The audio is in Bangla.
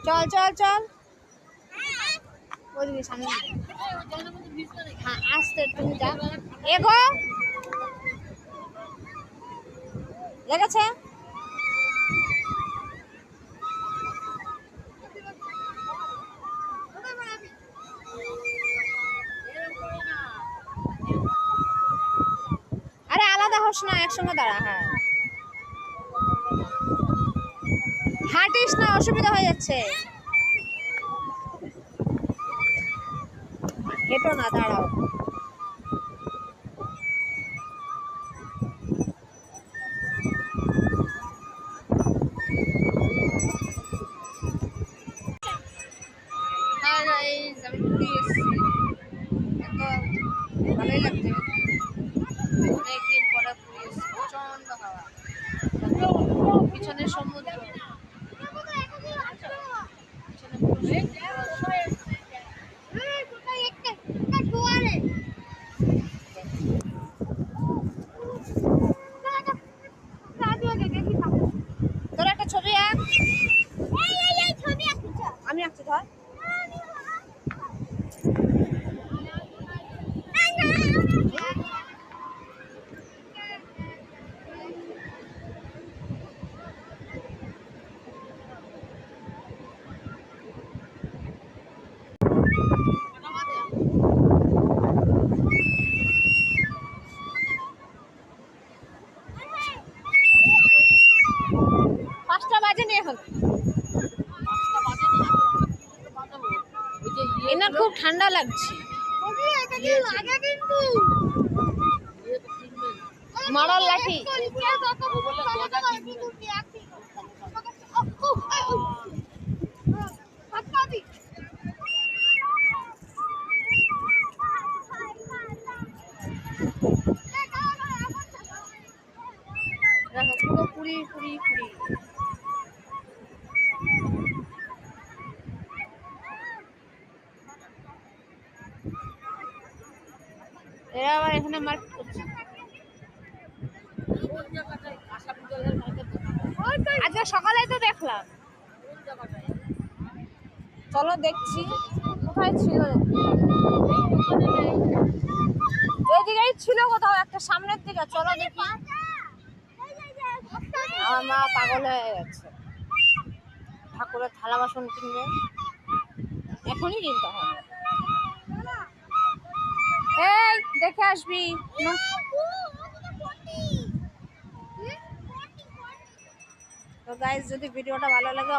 চল চল চল ওদিকে সামনে হ্যাঁ আসতে তুমি যা এগো লেগেছে আরে আলাদা হোস না একসঙ্গে দাঁড়া হ্যাঁ হাঁটিস না অসুবিধা হয়ে যাচ্ছে হেঁটো না দাঁড়াও ভালোই লাগছে অনেকদিন পরে প্রচন্ড হাওয়া পিছনে সমুদ্র তোর একটা ছবি আঁক আমি আঁকছি ধর এনার খুব ঠান্ডা লাগছে মারার লাঠি পুরো পুরি পুরি পুরি এরা আবার এখানে মার্কেট করছে আজকে সকালে তো দেখলাম চলো দেখছি কোথায় ছিল এইদিকেই ছিল কোথাও একটা সামনের দিকে চলো দেখি আমার মা পাগল হয়ে গেছে ঠাকুরের থালা বাসন কিনবে এখনই কিনতে হবে এই দেখে আসবি তো গাইস যদি ভিডিওটা ভালো লাগে